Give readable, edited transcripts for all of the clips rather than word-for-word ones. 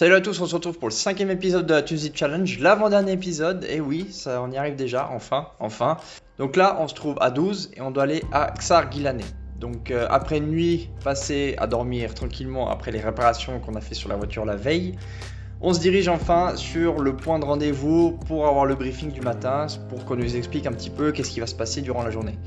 Salut à tous, on se retrouve pour le cinquième épisode de la Tuesday Challenge, l'avant-dernier épisode, et oui, ça on y arrive déjà, enfin. Donc là, on se trouve à 12 et on doit aller à Xar-Gilané. Donc après une nuit passée à dormir tranquillement après les réparations qu'on a fait sur la voiture la veille, on se dirige enfin sur le point de rendez-vous pour avoir le briefing du matin, pour qu'on nous explique un petit peu qu'est-ce qui va se passer durant la journée.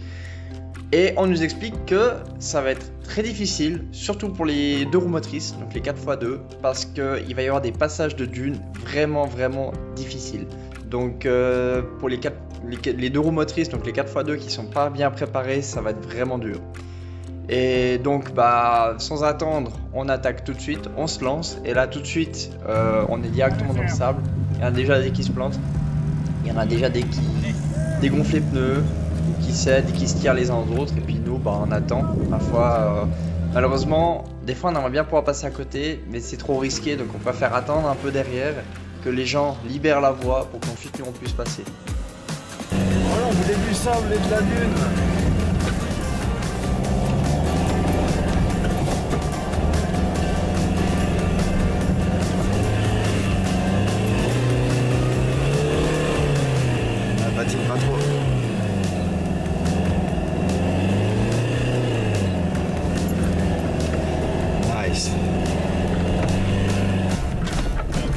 Et on nous explique que ça va être très difficile, surtout pour les deux roues motrices, donc les 4x2, parce qu'il va y avoir des passages de dunes vraiment difficiles. Donc pour les deux roues motrices, donc les 4x2 qui sont pas bien préparés, ça va être vraiment dur. Et donc sans attendre, on attaque tout de suite, on se lance, et là tout de suite, on est directement dans le sable. Il y en a déjà des qui se plantent, il y en a déjà des qui dégonflent les pneus, qui cèdent et qui se tirent les uns aux autres, et puis nous on attend. Parfois malheureusement des fois on aimerait bien pouvoir passer à côté, mais c'est trop risqué, donc on préfère attendre un peu derrière, que les gens libèrent la voie pour qu'ensuite nous on puisse passer. Voilà, on voulait du sable et de la dune. Patine pas trop. Nice.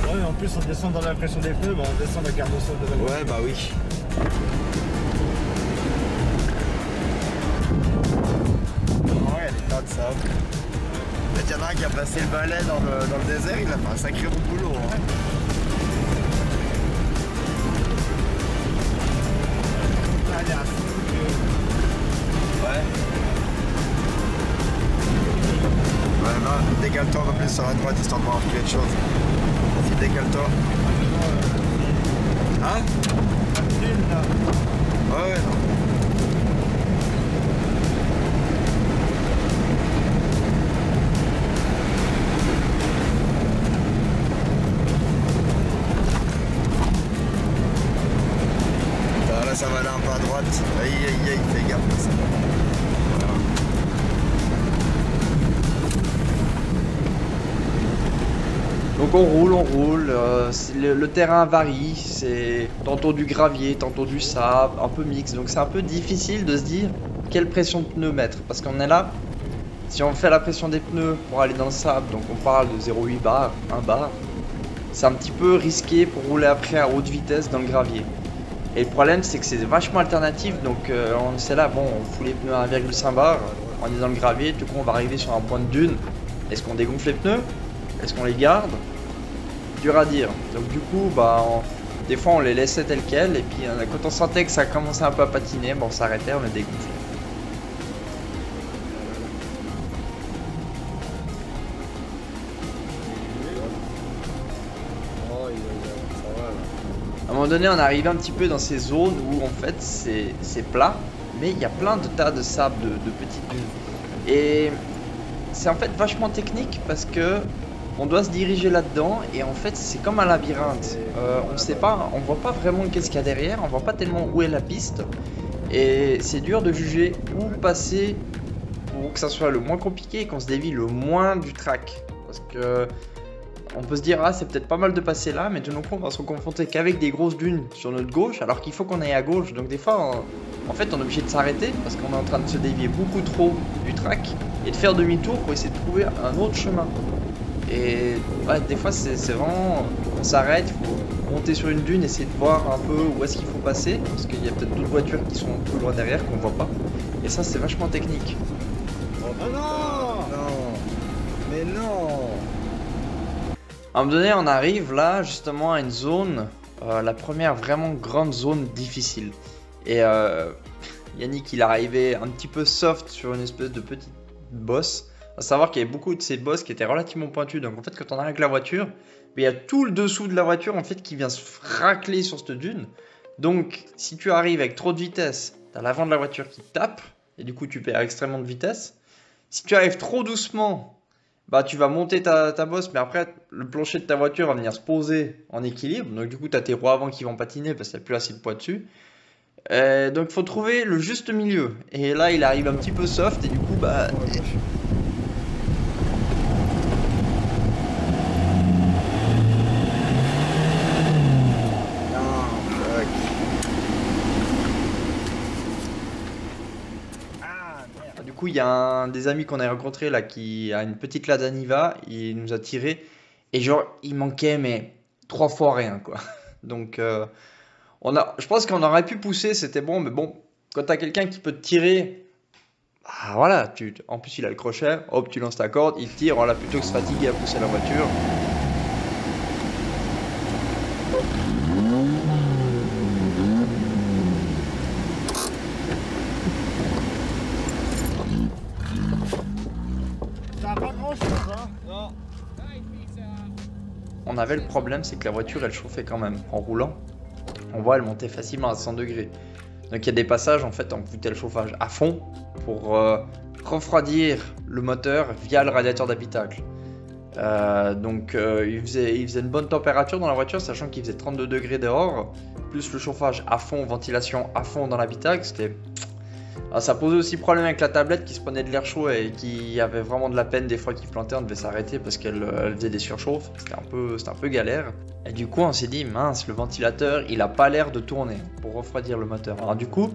Ouais, en plus on descend dans la pression des pneus, on descend la garde au sol de la voiture. Ouais, bah oui. Ouais, il y a des tas de sable. Il y en a un qui a passé le balai dans le désert, il a fait un sacré bon boulot. Hein. Ouais. Ouais, non, décale-toi un peu plus sur la droite histoire de voir quelque chose. Vas-y, décale-toi. Hein? Ouais, non. Là, ça va aller un peu à droite. Aïe, aïe, aïe, fais gaffe. Ça. Voilà. Donc on roule, le terrain varie, c'est tantôt du gravier, tantôt du sable, un peu mix, donc c'est un peu difficile de se dire quelle pression de pneus mettre, parce qu'on est là, si on fait la pression des pneus pour aller dans le sable, donc on parle de 0,8 bar, 1 bar, c'est un petit peu risqué pour rouler après à haute vitesse dans le gravier. Et le problème c'est que c'est vachement alternatif, donc on sait là, bon on fout les pneus à 1,5 bar, on est dans le gravier, du coup on va arriver sur un point de dune, est-ce qu'on dégonfle les pneus? Est-ce qu'on les garde? Dur à dire. Donc du coup, des fois on les laissait tels quels, et puis quand on sentait que ça commençait un peu à patiner, on s'arrêtait, on les dégonflait. À un moment donné, on arrivait un petit peu dans ces zones où en fait c'est plat, mais il y a plein de tas de sable, de petites dunes. Et c'est en fait vachement technique parce que on doit se diriger là-dedans, et en fait c'est comme un labyrinthe. On sait pas, on voit pas vraiment qu'est-ce qu'il y a derrière, on voit pas tellement où est la piste, et c'est dur de juger où passer pour que ça soit le moins compliqué et qu'on se dévie le moins du track. Parce que on peut se dire ah c'est peut-être pas mal de passer là, mais de nos coups on va se confronter qu'avec des grosses dunes sur notre gauche, alors qu'il faut qu'on aille à gauche. Donc des fois en fait on est obligé de s'arrêter parce qu'on est en train de se dévier beaucoup trop du track et de faire demi-tour pour essayer de trouver un autre chemin. Et ouais, des fois c'est vraiment, on s'arrête, il faut monter sur une dune, essayer de voir un peu où est-ce qu'il faut passer, parce qu'il y a peut-être d'autres voitures qui sont plus loin derrière qu'on voit pas, et ça c'est vachement technique. Oh non, non, mais non. À un moment donné on arrive là justement à une zone, la première vraiment grande zone difficile, et Yannick il est arrivé un petit peu soft sur une espèce de petite bosse. À savoir qu'il y avait beaucoup de ces bosses qui étaient relativement pointues, donc en fait quand on arrive avec la voiture, il y a tout le dessous de la voiture en fait qui vient se racler sur cette dune. Donc si tu arrives avec trop de vitesse, tu as l'avant de la voiture qui tape, et du coup tu perds extrêmement de vitesse. Si tu arrives trop doucement, tu vas monter ta bosse, mais après le plancher de ta voiture va venir se poser en équilibre, donc du coup tu as tes roues avant qui vont patiner parce qu'il n'y a plus assez de poids dessus. Donc il faut trouver le juste milieu. Et là il arrive un petit peu soft et du coup coup, il y a un des amis qu'on a rencontré là qui a une petite Ladaniva, il nous a tiré et genre il manquait mais 3 fois rien quoi. Donc je pense qu'on aurait pu pousser, c'était bon, mais bon, quand t'as quelqu'un qui peut te tirer, bah voilà, en plus il a le crochet, hop, tu lances ta corde, il tire, voilà, plutôt que se fatiguer à pousser la voiture. Ça a pas grand chose, hein. Non. On avait le problème, c'est que la voiture elle chauffait quand même en roulant. On voit, elle montait facilement à 100 degrés. Donc il y a des passages, en fait, on foutait le chauffage à fond pour refroidir le moteur via le radiateur d'habitacle. Il faisait une bonne température dans la voiture, sachant qu'il faisait 32 degrés dehors, plus le chauffage à fond, ventilation à fond dans l'habitacle. Ça posait aussi problème avec la tablette qui se prenait de l'air chaud et qui avait vraiment de la peine des fois qu'il plantait, on devait s'arrêter parce qu'elle faisait des surchauffes, c'était un peu galère. Et du coup on s'est dit mince, le ventilateur il a pas l'air de tourner pour refroidir le moteur. Alors du coup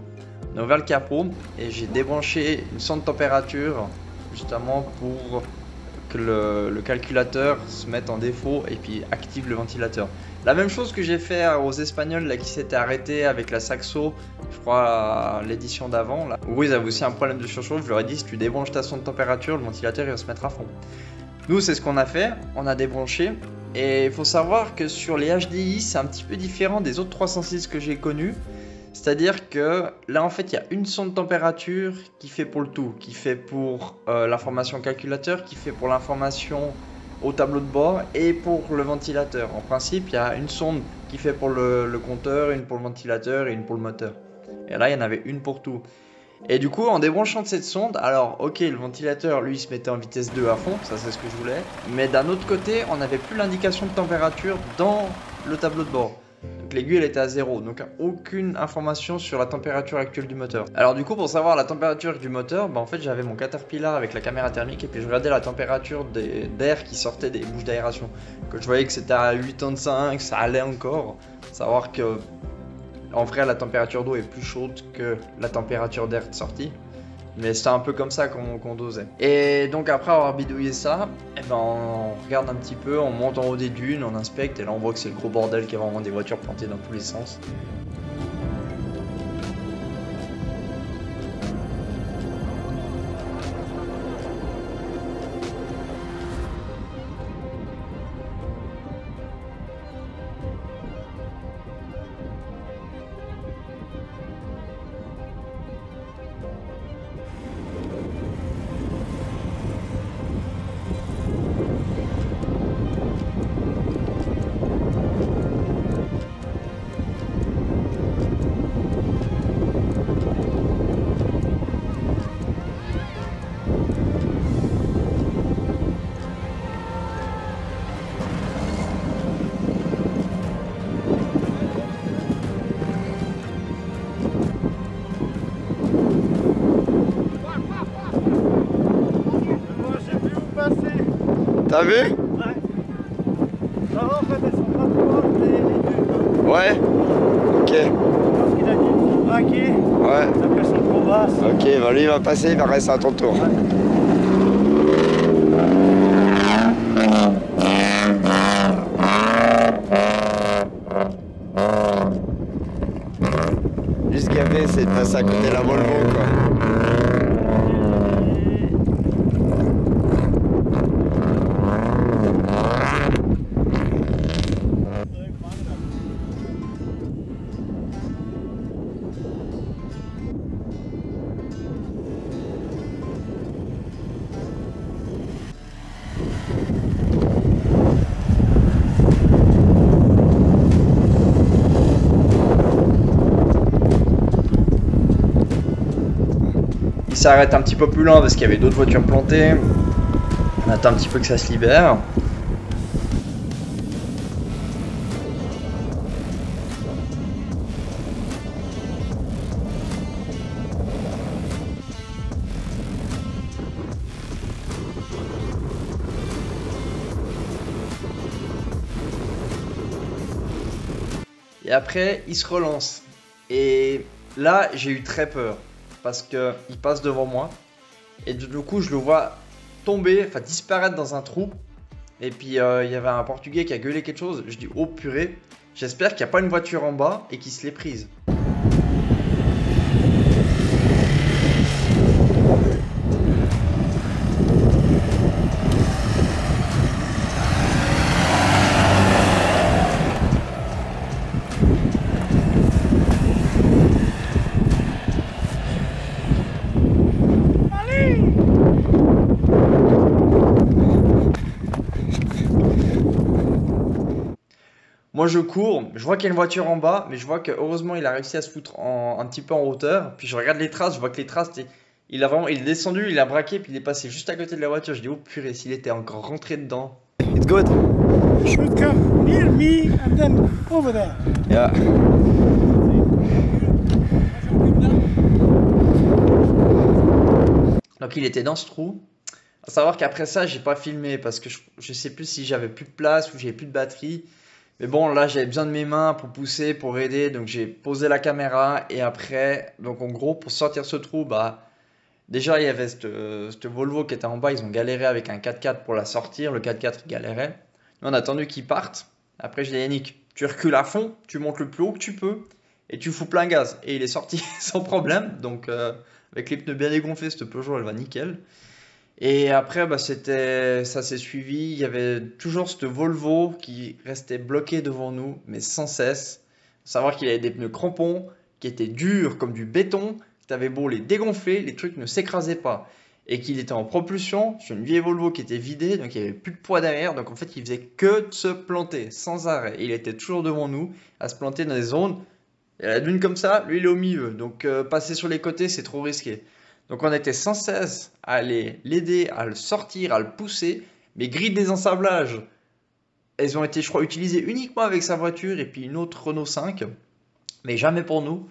on a ouvert le capot et j'ai débranché une sonde température justement pour que le calculateur se mette en défaut et puis active le ventilateur. La même chose que j'ai fait aux Espagnols là, qui s'étaient arrêtés avec la Saxo, je crois l'édition d'avant, là, où ils avaient aussi un problème de surchauffe. Je leur ai dit si tu débranches ta sonde température, le ventilateur il va se mettre à fond. Nous c'est ce qu'on a fait, on a débranché. Et il faut savoir que sur les HDI c'est un petit peu différent des autres 306 que j'ai connus. C'est-à-dire que là en fait il y a une sonde température qui fait pour le tout, qui fait pour l'information calculateur, qui fait pour l'information au tableau de bord et pour le ventilateur. En principe il y a une sonde qui fait pour le compteur, une pour le ventilateur et une pour le moteur. Et là il y en avait une pour tout. Et du coup en débranchant de cette sonde, alors ok le ventilateur lui il se mettait en vitesse 2 à fond, ça c'est ce que je voulais. Mais d'un autre côté on n'avait plus l'indication de température dans le tableau de bord. Donc l'aiguille elle était à 0, donc aucune information sur la température actuelle du moteur. Alors du coup pour savoir la température du moteur, en fait j'avais mon Caterpillar avec la caméra thermique et puis je regardais la température d'air qui sortait des bouches d'aération. Quand je voyais que c'était à 85, ça allait encore. Savoir que en vrai la température d'eau est plus chaude que la température d'air de sortie. Mais c'était un peu comme ça qu'on dosait. Et donc après avoir bidouillé ça, on regarde un petit peu, on monte en haut des dunes, on inspecte et là on voit que c'est le gros bordel qu'il y a vraiment des voitures plantées dans tous les sens. T'as vu? Ouais. Ça va en fait, elles sont pas trop hautes les dunes. Ouais. Ok. Parce qu'il a dit qu'il faut braquer. Ouais. Donc elles sont trop basses. Ok, lui il va passer, il va rester à ton tour. Ouais. Juste gavé, c'est de passer à côté de la Volvo quoi. Il s'arrête un petit peu plus loin parce qu'il y avait d'autres voitures plantées. On attend un petit peu que ça se libère. Et après, il se relance. Et là, j'ai eu très peur. Parce qu'il passe devant moi. Et du coup, je le vois tomber, enfin disparaître dans un trou. Et puis il y avait un Portugais qui a gueulé quelque chose. Je dis oh purée, j'espère qu'il n'y a pas une voiture en bas et qu'il se l'est prise. Moi je cours, je vois qu'il y a une voiture en bas, mais je vois que heureusement il a réussi à se foutre un petit peu en hauteur. Puis je regarde les traces, je vois que les traces, il est descendu, il a braqué, puis il est passé juste à côté de la voiture. Je dis oh purée, s'il était encore rentré dedans. It's good. Should come near me and then over there. Yeah. Donc il était dans ce trou. À savoir qu'après ça, j'ai pas filmé parce que je sais plus si j'avais plus de place ou j'avais plus de batterie. Mais bon, là j'avais besoin de mes mains pour pousser, pour aider. Donc j'ai posé la caméra et après, donc en gros, pour sortir ce trou, bah déjà il y avait cette Volvo qui était en bas. Ils ont galéré avec un 4x4 pour la sortir. Le 4x4 il galérait. Nous, on a attendu qu'ils partent. Après, je dis Yannick, tu recules à fond, tu montes le plus haut que tu peux et tu fous plein gaz. Et il est sorti sans problème. Donc avec les pneus bien dégonflés, cette Peugeot elle va nickel. Et après, bah, ça s'est suivi. Il y avait toujours cette Volvo qui restait bloquée devant nous, mais sans cesse. Faut savoir qu'il avait des pneus crampons qui étaient durs comme du béton. T'avais beau les dégonfler, les trucs ne s'écrasaient pas. Et qu'il était en propulsion sur une vieille Volvo qui était vidée, donc il n'y avait plus de poids derrière. Donc en fait, il faisait que de se planter sans arrêt. Il était toujours devant nous à se planter dans des zones. Et la dune comme ça, lui il est au milieu. Donc passer sur les côtés, c'est trop risqué. Donc on était sans cesse à aller l'aider, à le sortir, à le pousser. Mais grilles des ensablages, elles ont été, je crois, utilisées uniquement avec sa voiture et puis une autre Renault 5. Mais jamais pour nous.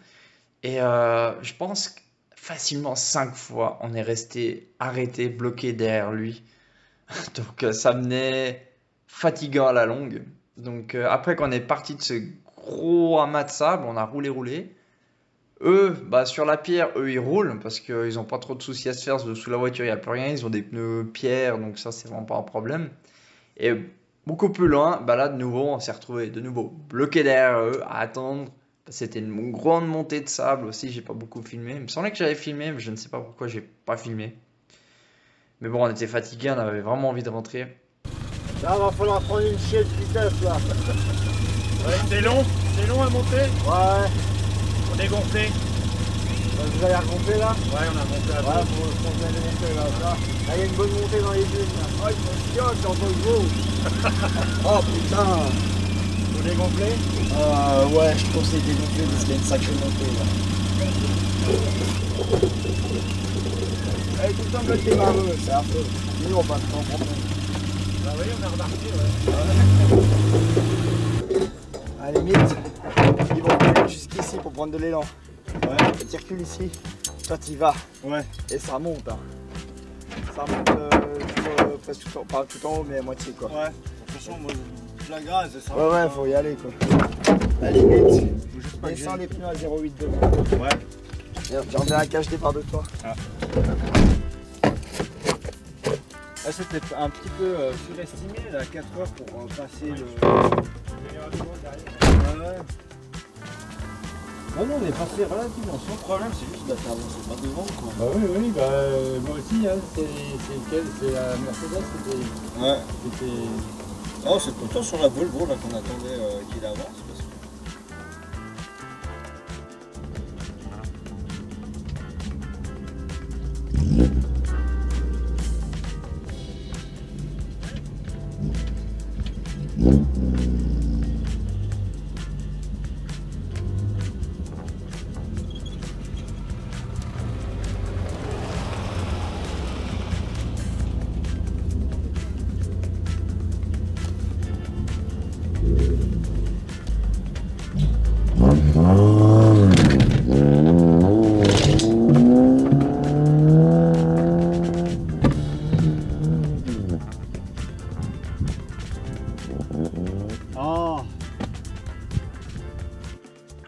Et je pense que facilement 5 fois, on est resté arrêté, bloqué derrière lui. Donc ça venait fatigant à la longue. Donc après qu'on est parti de ce gros amas de sable, on a roulé. Eux, bah, sur la pierre, eux ils roulent parce qu'ils n'ont pas trop de soucis à se faire. Sous la voiture, il n'y a plus rien. Ils ont des pneus pierre, donc ça, c'est vraiment pas un problème. Et beaucoup plus loin, bah là, de nouveau, on s'est retrouvé de nouveau bloqué derrière eux à attendre. C'était une grande montée de sable aussi. J'ai pas beaucoup filmé. Il me semblait que j'avais filmé, mais je ne sais pas pourquoi j'ai pas filmé. Mais bon, on était fatigués, on avait vraiment envie de rentrer. Là, va falloir prendre une chienne de vitesse là. Ouais, c'est long à monter. Ouais. On est gonflé. Vous allez remonter là? Ouais, on a monté à Ouais, faut bien les monter là. Là, il y a une bonne montée dans les dunes là. Oh, il faut chiant, c'est en gros. Oh putain. On est gonflé. Ouais, je te conseille de dégonfler parce qu'il y a une sacrée montée là. Allez, tout le temps que t'es marreux, c'est affreux. Nous on passe en problème. Bah oui, on a remarqué, ouais. À la limite, ils vont reculer jusqu'ici pour prendre de l'élan. Ouais. Tu recules ici, toi t'y vas. Ouais. Et ça monte. Hein. Ça monte presque tout en, pas tout en haut, mais à moitié quoi. Ouais. De toute façon, moi je la grase et ça. Ouais, faut y aller quoi. À la limite, descends les pneus à 0,8 devant. Ouais. J'ai remis la cage départ de toi. Ah. Là, c'était un petit peu surestimé, là, 4 heures pour passer le. Ouais. Non, on est passé relativement sans problème, c'est juste d'être avancé pas devant quoi. Bah oui, moi aussi, hein, c'est la Mercedes qui était. Ouais. C'était... Oh, c'est plutôt sur la Volvo là qu'on attendait qu'il avance. Parce que...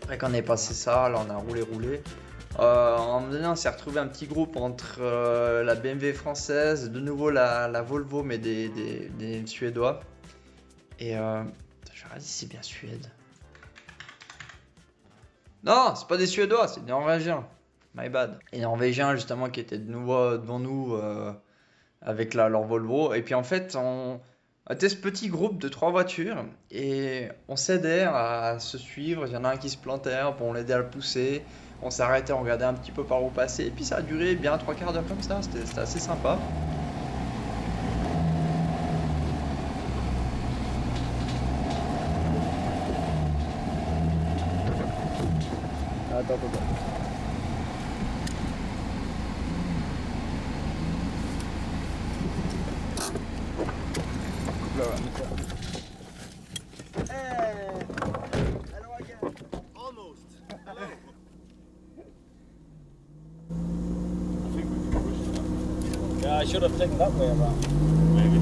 Après qu'on ait passé ça, là on a roulé. À un moment donné, on s'est retrouvé un petit groupe entre la BMW française, de nouveau la Volvo, mais des Suédois. Et je regarde si c'est bien Suède. Non, c'est pas des Suédois, c'est des Norvégiens. My bad. Et Norvégiens, justement, qui étaient de nouveau devant nous avec leur Volvo. Et puis en fait, on était ce petit groupe de 3 voitures et on s'aidait à se suivre. Il y en a un qui se plantait, on l'aidait à le pousser. On s'arrêtait, on regardait un petit peu par où passer. Et puis ça a duré bien 3/4 d'heure comme ça. C'était assez sympa. Attends. Là, hello again. Almost. Yeah, I should have taken that way around. Maybe.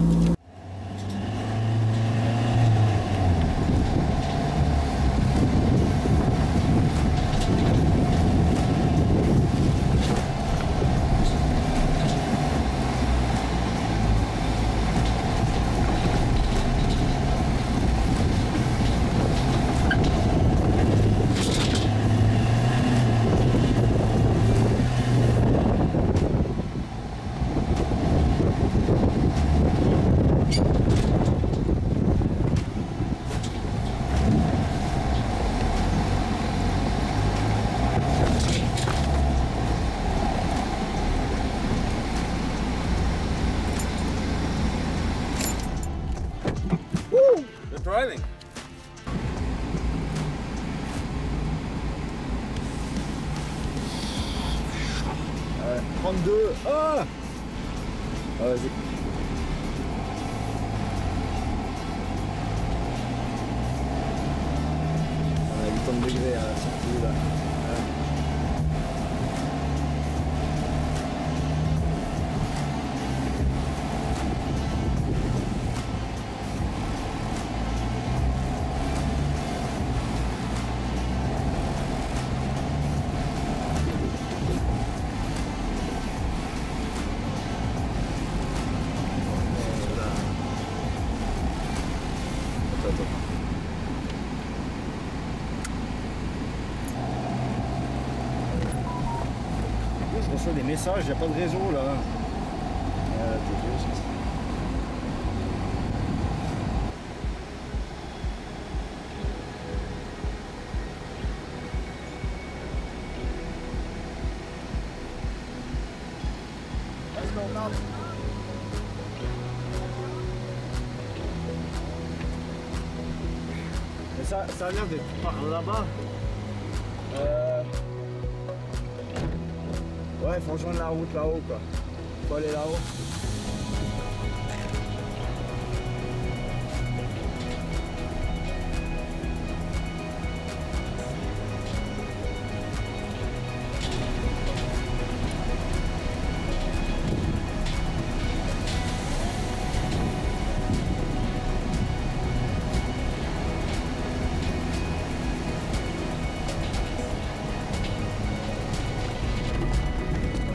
Good driving. Ouais, 32. Ah, vas-y. On a 80 degrés à la sortie là. Ouais. Je reçois des messages, il n'y a pas de réseau là. T'es juste. Let's go now. Mais ça a l'air d'être par là-bas. Ouais, faut rejoindre la route là-haut quoi. Faut aller là-haut.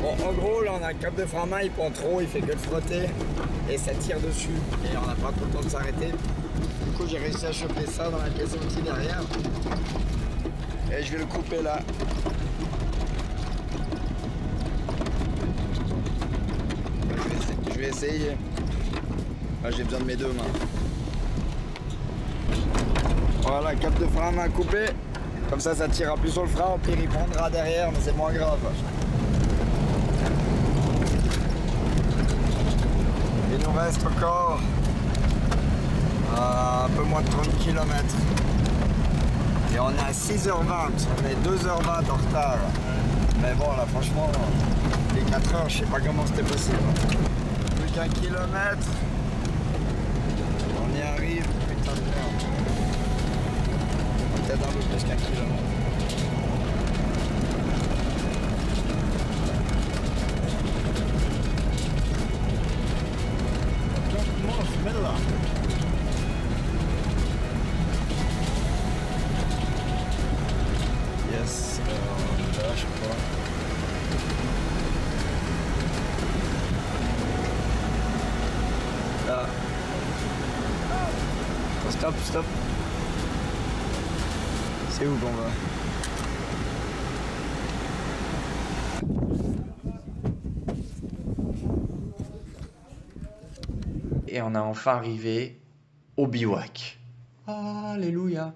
Bon, en gros, là, on a un câble de frein à main, il prend trop, il fait que le frotter et ça tire dessus. Et on n'a pas trop le temps de s'arrêter. Du coup, j'ai réussi à choper ça dans la caisse outil derrière. Et je vais le couper là. Je vais essayer. Là, j'ai besoin de mes 2 mains. Voilà, câble de frein à main coupé. Comme ça tirera plus sur le frein, au pire il prendra derrière, mais c'est moins grave. Il nous reste encore un peu moins de 30 km. Et on est à 6h20, on est 2h20 en retard. Mais bon là franchement, les 4 heures, je sais pas comment c'était possible. Plus qu'1 kilomètre. On y arrive, putain de merde. Peut-être un peu plus qu'1 kilomètre. Yes, là je crois. Stop, stop. C'est où qu'on va? Et on a enfin arrivé au bivouac. Alléluia.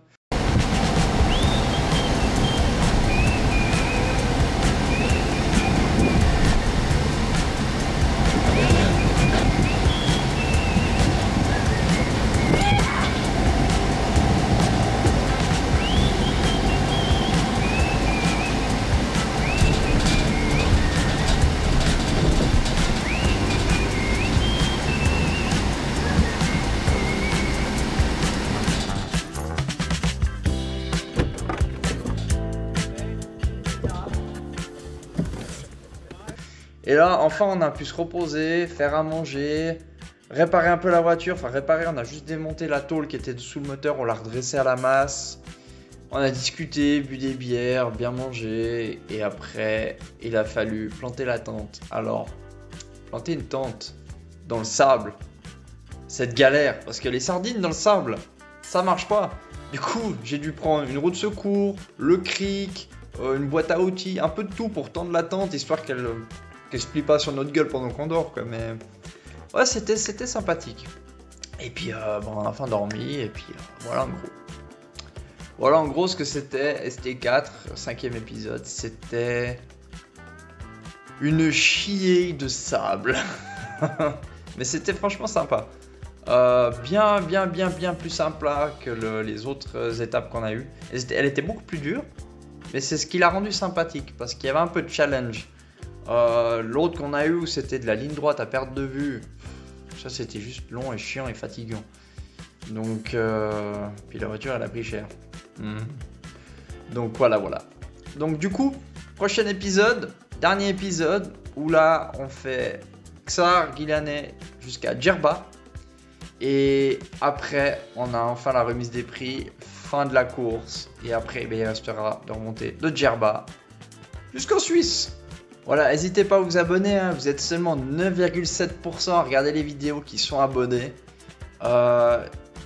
Et là, enfin, on a pu se reposer, faire à manger, réparer un peu la voiture. Enfin, réparer, on a juste démonté la tôle qui était sous le moteur, on l'a redressée à la masse. On a discuté, bu des bières, bien mangé. Et après, il a fallu planter la tente. Alors, planter une tente dans le sable, c'est galère. Parce que les sardines dans le sable, ça marche pas. Du coup, j'ai dû prendre une roue de secours, le cric, une boîte à outils, un peu de tout pour tendre la tente, histoire qu'elle se plie pas sur notre gueule pendant qu'on dort, quoi. Mais ouais, c'était sympathique. Et puis bon, on a enfin dormi, et puis voilà en gros. Voilà en gros ce que c'était ST4, 5e épisode. C'était une chier de sable. Mais c'était franchement sympa. Bien plus sympa que les autres étapes qu'on a eues. Elle était beaucoup plus dure, mais c'est ce qui l'a rendu sympathique, parce qu'il y avait un peu de challenge. L'autre qu'on a eu où c'était de la ligne droite à perte de vue, ça c'était juste long et chiant et fatigant. Donc puis la voiture elle a pris cher. Donc voilà. Donc du coup, prochain épisode, dernier épisode où là on fait Ksar Gilaneh jusqu'à Djerba. Et après on a enfin la remise des prix, fin de la course. Et après il restera de remonter de Djerba jusqu'en Suisse. Voilà, n'hésitez pas à vous abonner, hein. Vous êtes seulement 9,7% à regarder les vidéos qui sont abonnés.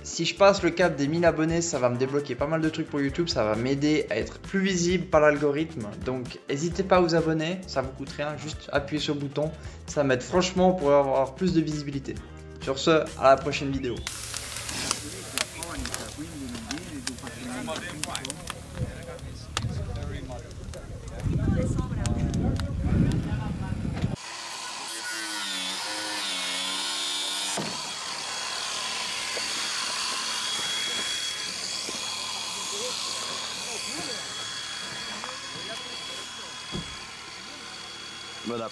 Si je passe le cap des 1000 abonnés, ça va me débloquer pas mal de trucs pour YouTube, ça va m'aider à être plus visible par l'algorithme. Donc n'hésitez pas à vous abonner, ça vous coûte rien, juste appuyer sur le bouton. Ça m'aide franchement pour avoir plus de visibilité. Sur ce, à la prochaine vidéo. Bon app.